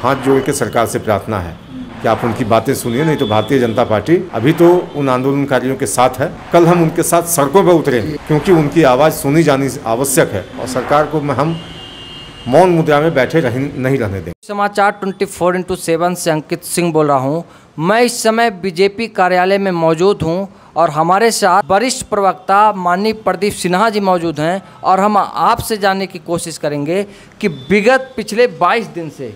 हाथ जोड़ के सरकार से प्रार्थना है कि आप उनकी बातें सुनिए, नहीं तो भारतीय जनता पार्टी अभी तो उन आंदोलनकारियों के साथ है, कल हम उनके साथ सड़कों पर उतरेंगे, क्योंकि उनकी आवाज़ सुनी जानी आवश्यक है और सरकार को हम मौन मुद्रा में बैठे नहीं रहने देंगे। समाचार 24x7 से अंकित सिंह बोल रहा हूं। मैं इस समय बीजेपी कार्यालय में मौजूद हूं और हमारे साथ वरिष्ठ प्रवक्ता माननीय प्रदीप सिन्हा जी मौजूद हैं और हम आपसे जानने की कोशिश करेंगे कि विगत पिछले 22 दिन से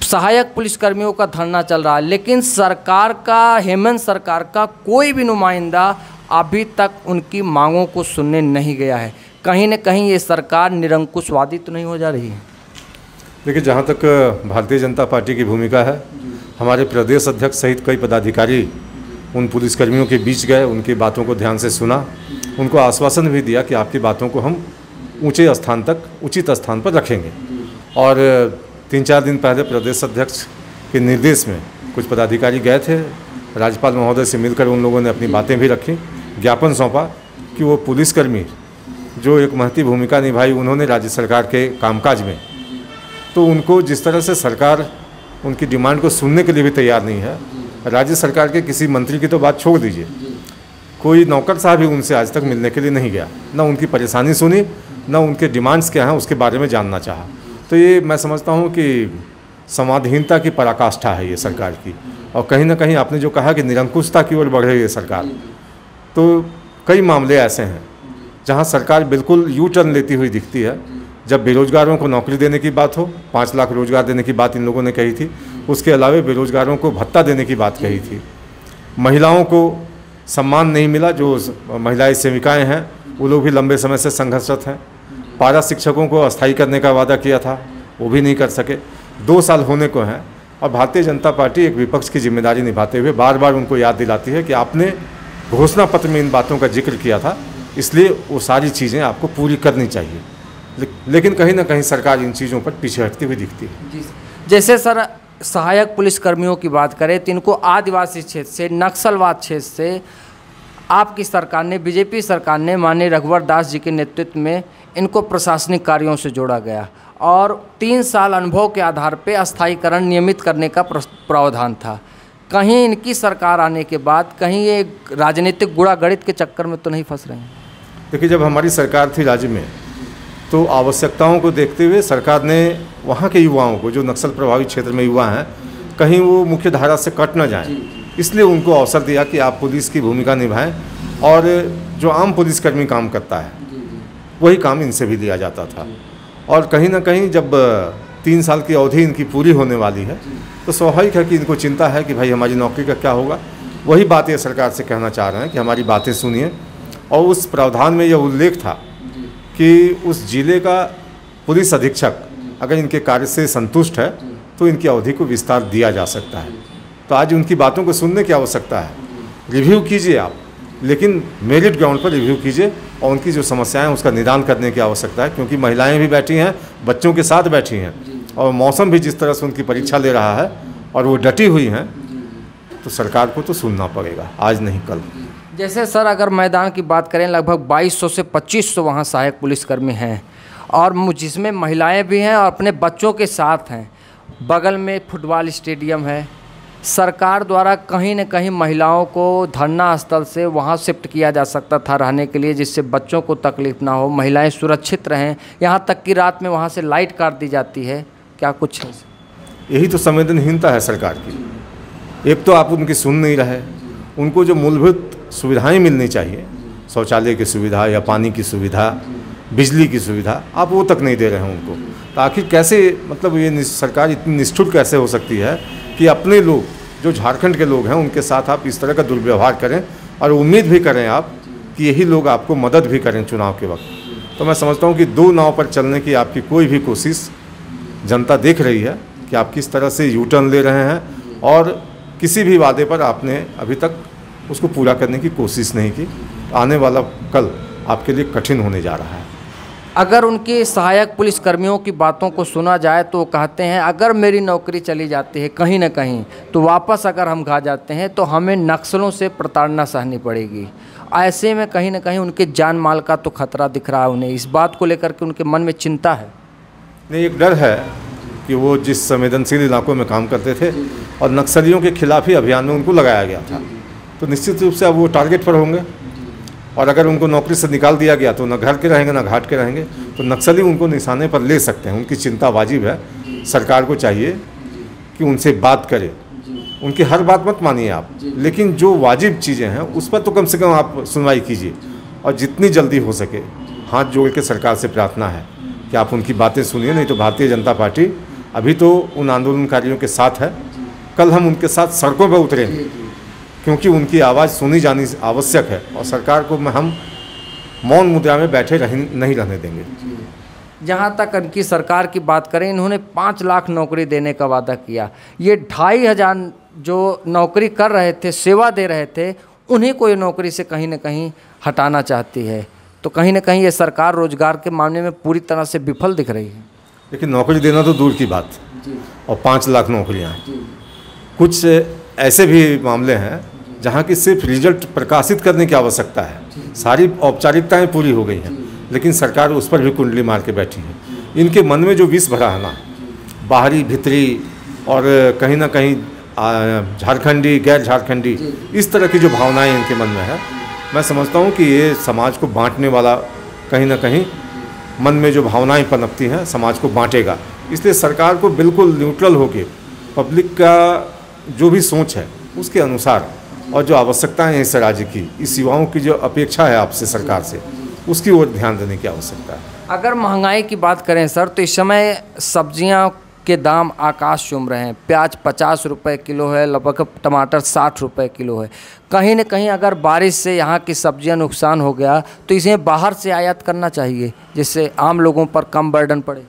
सहायक पुलिसकर्मियों का धरना चल रहा है, लेकिन सरकार का, हेमंत सरकार का कोई भी नुमाइंदा अभी तक उनकी मांगों को सुनने नहीं गया है। कहीं न कहीं ये सरकार निरंकुशवादी तो नहीं हो जा रही है? देखिए, जहाँ तक भारतीय जनता पार्टी की भूमिका है, हमारे प्रदेश अध्यक्ष सहित कई पदाधिकारी उन पुलिसकर्मियों के बीच गए, उनकी बातों को ध्यान से सुना, उनको आश्वासन भी दिया कि आपकी बातों को हम ऊंचे स्थान तक, उचित स्थान पर रखेंगे। और 3-4 दिन पहले प्रदेश अध्यक्ष के निर्देश में कुछ पदाधिकारी गए थे, राज्यपाल महोदय से मिलकर उन लोगों ने अपनी बातें भी रखी, ज्ञापन सौंपा कि वो पुलिसकर्मी जो एक महती भूमिका निभाई उन्होंने राज्य सरकार के कामकाज में, तो उनको जिस तरह से सरकार उनकी डिमांड को सुनने के लिए भी तैयार नहीं है। राज्य सरकार के किसी मंत्री की तो बात छोड़ दीजिए, कोई नौकर साहब भी उनसे आज तक मिलने के लिए नहीं गया, ना उनकी परेशानी सुनी, ना उनके डिमांड्स क्या हैं उसके बारे में जानना चाहा। तो ये मैं समझता हूँ कि संवादहीनता की पराकाष्ठा है ये सरकार की। और कहीं ना कहीं आपने जो कहा कि निरंकुशता की ओर बढ़ रही है सरकार, तो कई मामले ऐसे हैं जहाँ सरकार बिल्कुल यू टर्न लेती हुई दिखती है। जब बेरोजगारों को नौकरी देने की बात हो, 5 लाख रोजगार देने की बात इन लोगों ने कही थी, उसके अलावा बेरोजगारों को भत्ता देने की बात कही थी। महिलाओं को सम्मान नहीं मिला, जो महिलाएं सेविकाएं हैं वो लोग भी लंबे समय से संघर्षरत हैं। पारा शिक्षकों को अस्थायी करने का वादा किया था, वो भी नहीं कर सके। 2 साल होने को हैं और भारतीय जनता पार्टी एक विपक्ष की जिम्मेदारी निभाते हुए बार बार उनको याद दिलाती है कि आपने घोषणा पत्र में इन बातों का जिक्र किया था, इसलिए वो सारी चीज़ें आपको पूरी करनी चाहिए। लेकिन कहीं ना कहीं सरकार इन चीज़ों पर पीछे हटती हुई दिखती है। जी, जैसे सर सहायक पुलिसकर्मियों की बात करें तो इनको आदिवासी क्षेत्र से, नक्सलवाद क्षेत्र से आपकी सरकार ने, बीजेपी सरकार ने माननीय रघुवर दास जी के नेतृत्व में इनको प्रशासनिक कार्यों से जोड़ा गया और 3 साल अनुभव के आधार पर अस्थायीकरण नियमित करने का प्रावधान था। कहीं इनकी सरकार आने के बाद कहीं ये राजनीतिक गुणागणित के चक्कर में तो नहीं फंस रहे हैं? देखिए, जब हमारी सरकार थी राज्य में तो आवश्यकताओं को देखते हुए सरकार ने वहाँ के युवाओं को, जो नक्सल प्रभावित क्षेत्र में युवा हैं, कहीं वो मुख्य धारा से कट न जाएं, इसलिए उनको अवसर दिया कि आप पुलिस की भूमिका निभाएं और जो आम पुलिसकर्मी काम करता है वही काम इनसे भी लिया जाता था। और कहीं ना कहीं जब 3 साल की अवधि इनकी पूरी होने वाली है तो स्वाभाविक है कि इनको चिंता है कि भाई हमारी नौकरी का क्या होगा। वही बात ये सरकार से कहना चाह रहे हैं कि हमारी बातें सुनिए। और उस प्रावधान में यह उल्लेख था कि उस जिले का पुलिस अधीक्षक अगर इनके कार्य से संतुष्ट है तो इनकी अवधि को विस्तार दिया जा सकता है। तो आज उनकी बातों को सुनने की आवश्यकता है। रिव्यू कीजिए आप, लेकिन मेरिट ग्राउंड पर रिव्यू कीजिए और उनकी जो समस्याएं हैं उसका निदान करने की आवश्यकता है, क्योंकि महिलाएं भी बैठी हैं, बच्चों के साथ बैठी हैं और मौसम भी जिस तरह से उनकी परीक्षा ले रहा है और वो डटी हुई हैं, तो सरकार को तो सुनना पड़ेगा, आज नहीं कल। जैसे सर अगर मैदान की बात करें, लगभग 2200 से 2500 वहाँ सहायक पुलिसकर्मी हैं और जिसमें महिलाएं भी हैं और अपने बच्चों के साथ हैं। बगल में फुटबॉल स्टेडियम है। सरकार द्वारा कहीं न कहीं महिलाओं को धरना स्थल से वहाँ शिफ्ट किया जा सकता था रहने के लिए, जिससे बच्चों को तकलीफ ना हो, महिलाएं सुरक्षित रहें। यहाँ तक कि रात में वहाँ से लाइट काट दी जाती है। क्या कुछ है? यही तो संवेदनहीनता है सरकार की। एक तो आप उनकी सुन नहीं रहे, उनको जो मूलभूत सुविधाएं मिलनी चाहिए, शौचालय की सुविधा या पानी की सुविधा, बिजली की सुविधा, आप वो तक नहीं दे रहे हैं उनको। तो आखिर कैसे, मतलब ये सरकार इतनी निष्ठुर कैसे हो सकती है कि अपने लोग जो झारखंड के लोग हैं उनके साथ आप इस तरह का दुर्व्यवहार करें और उम्मीद भी करें आप कि यही लोग आपको मदद भी करें चुनाव के वक्त। तो मैं समझता हूँ कि 2 नाव पर चलने की आपकी कोई भी कोशिश जनता देख रही है कि आप किस तरह से यू टर्न ले रहे हैं और किसी भी वादे पर आपने अभी तक उसको पूरा करने की कोशिश नहीं की। आने वाला कल आपके लिए कठिन होने जा रहा है। अगर उनकी सहायक पुलिसकर्मियों की बातों को सुना जाए तो कहते हैं अगर मेरी नौकरी चली जाती है कहीं ना कहीं तो वापस अगर हम खा जाते हैं तो हमें नक्सलों से प्रताड़ना सहनी पड़ेगी। ऐसे में कहीं ना कहीं उनके जान माल का तो खतरा दिख रहा है उन्हें। इस बात को लेकर के उनके मन में चिंता है। नहीं, एक डर है कि वो जिस संवेदनशील इलाकों में काम करते थे और नक्सलियों के खिलाफ ही अभियान में उनको लगाया गया था, तो निश्चित रूप से अब वो टारगेट पर होंगे। और अगर उनको नौकरी से निकाल दिया गया तो न घर के रहेंगे न घाट के रहेंगे, तो नक्सली उनको निशाने पर ले सकते हैं। उनकी चिंता वाजिब है। सरकार को चाहिए कि उनसे बात करे। उनकी हर बात मत मानिए आप, लेकिन जो वाजिब चीज़ें हैं उस पर तो कम से कम आप सुनवाई कीजिए। और जितनी जल्दी हो सके हाथ जोड़ के सरकार से प्रार्थना है कि आप उनकी बातें सुनिए, नहीं तो भारतीय जनता पार्टी अभी तो उन आंदोलनकारियों के साथ है, कल हम उनके साथ सड़कों पर उतरेंगे, क्योंकि उनकी आवाज़ सुनी जानी आवश्यक है। और सरकार को हम मौन मुद्रा में बैठे नहीं रहने देंगे। जहाँ तक इनकी सरकार की बात करें, इन्होंने 5 लाख नौकरी देने का वादा किया। ये 2500 जो नौकरी कर रहे थे, सेवा दे रहे थे, उन्हीं को ये नौकरी से कहीं ना कहीं हटाना चाहती है। तो कहीं ना कहीं ये सरकार रोजगार के मामले में पूरी तरह से विफल दिख रही है। लेकिन नौकरी देना तो दूर की बात, और 5 लाख नौकरियाँ, कुछ ऐसे भी मामले हैं जहाँ की सिर्फ रिजल्ट प्रकाशित करने की आवश्यकता है। सारी औपचारिकताएं पूरी हो गई हैं, लेकिन सरकार उस पर भी कुंडली मार के बैठी है। इनके मन में जो विष भरा है ना, बाहरी भीतरी और कहीं ना कहीं झारखंडी गैर झारखंडी, इस तरह की जो भावनाएं इनके मन में है, मैं समझता हूं कि ये समाज को बांटने वाला, कहीं ना कहीं मन में जो भावनाएं पनपती हैं समाज को बांटेगा। इसलिए सरकार को बिल्कुल न्यूट्रल होकर पब्लिक का जो भी सोच है उसके अनुसार और जो आवश्यकताएं हैं इस राज्य की, इस युवाओं की जो अपेक्षा है आपसे सरकार से, उसकी ओर ध्यान देने की आवश्यकता है। अगर महंगाई की बात करें सर, तो इस समय सब्जियां के दाम आकाश चूम रहे हैं। प्याज 50 रुपये किलो है, लगभग टमाटर 60 रुपये किलो है। कहीं न कहीं अगर बारिश से यहाँ की सब्जियां नुकसान हो गया तो इसे बाहर से आयात करना चाहिए, जिससे आम लोगों पर कम बर्डन पड़े।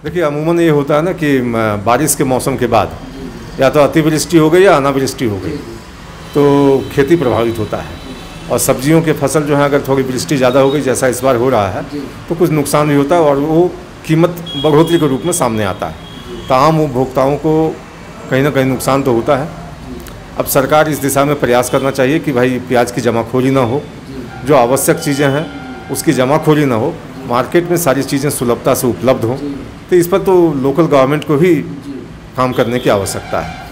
देखिए, अमूमन ये होता है ना कि बारिश के मौसम के बाद या तो अतिवृष्टि हो गई या अनावृष्टि हो गई, तो खेती प्रभावित होता है। और सब्जियों के फसल जो है, अगर थोड़ी वृष्टि ज़्यादा हो गई जैसा इस बार हो रहा है, तो कुछ नुकसान भी होता है और वो कीमत बढ़ोतरी के रूप में सामने आता है। तमाम उपभोक्ताओं को कहीं ना कहीं नुकसान तो होता है। अब सरकार इस दिशा में प्रयास करना चाहिए कि भाई प्याज की जमाखोरी ना हो, जो आवश्यक चीज़ें हैं उसकी जमाखोरी ना हो, मार्केट में सारी चीज़ें सुलभता से उपलब्ध हों। तो इस पर तो लोकल गवर्नमेंट को भी काम करने की आवश्यकता है।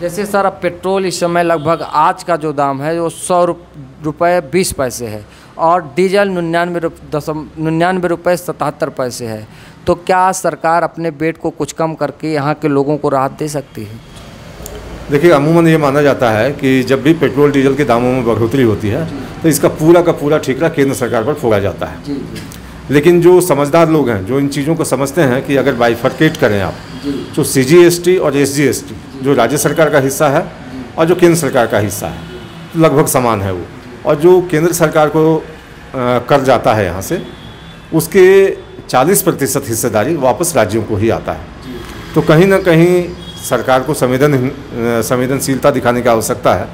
जैसे सर, अब पेट्रोल इस समय लगभग आज का जो दाम है वो 100 रुपये 20 पैसे है, और डीजल 99 रुपये 77 पैसे है। तो क्या सरकार अपने बेट को कुछ कम करके यहाँ के लोगों को राहत दे सकती है? देखिए, अमूमन ये माना जाता है कि जब भी पेट्रोल डीजल के दामों में बढ़ोतरी होती है तो इसका पूरा का पूरा ठेका केंद्र सरकार पर फोड़ा जाता है। लेकिन जो समझदार लोग हैं, जो इन चीज़ों को समझते हैं कि अगर बाइफरकेट करें आप, जो CGST और SGST जो राज्य सरकार का हिस्सा है और जो केंद्र सरकार का हिस्सा है, लगभग समान है वो। और जो केंद्र सरकार को कर जाता है यहाँ से, उसके 40% हिस्सेदारी वापस राज्यों को ही आता है। तो कहीं ना कहीं सरकार को संवेदनशीलता दिखाने की आवश्यकता है।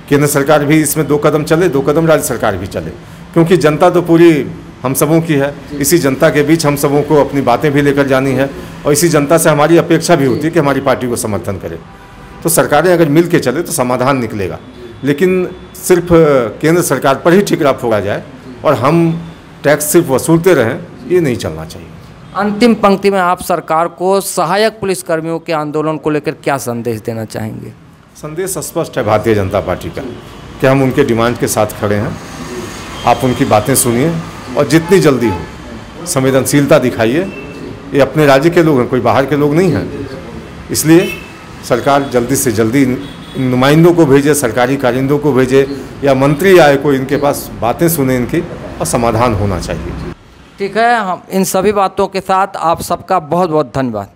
केंद्र सरकार भी इसमें 2 कदम चले, 2 कदम राज्य सरकार भी चले, क्योंकि जनता तो पूरी हम सबों की है। इसी जनता के बीच हम सबों को अपनी बातें भी लेकर जानी है, और इसी जनता से हमारी अपेक्षा भी होती है कि हमारी पार्टी को समर्थन करे। तो सरकारें अगर मिल के चले तो समाधान निकलेगा। लेकिन सिर्फ केंद्र सरकार पर ही ठिकरा फोड़ा जाए और हम टैक्स सिर्फ वसूलते रहें, ये नहीं चलना चाहिए। अंतिम पंक्ति में आप सरकार को सहायक पुलिसकर्मियों के आंदोलन को लेकर क्या संदेश देना चाहेंगे? संदेश स्पष्ट है भारतीय जनता पार्टी का कि हम उनके डिमांड के साथ खड़े हैं। आप उनकी बातें सुनिए और जितनी जल्दी हो संवेदनशीलता दिखाइए। ये अपने राज्य के लोग हैं, कोई बाहर के लोग नहीं हैं। इसलिए सरकार जल्दी से जल्दी नुमाइंदों को भेजे, सरकारी कारिंदों को भेजे, या मंत्री आए कोई इनके पास, बातें सुने इनकी और समाधान होना चाहिए। ठीक है, हम इन सभी बातों के साथ आप सबका बहुत बहुत धन्यवाद।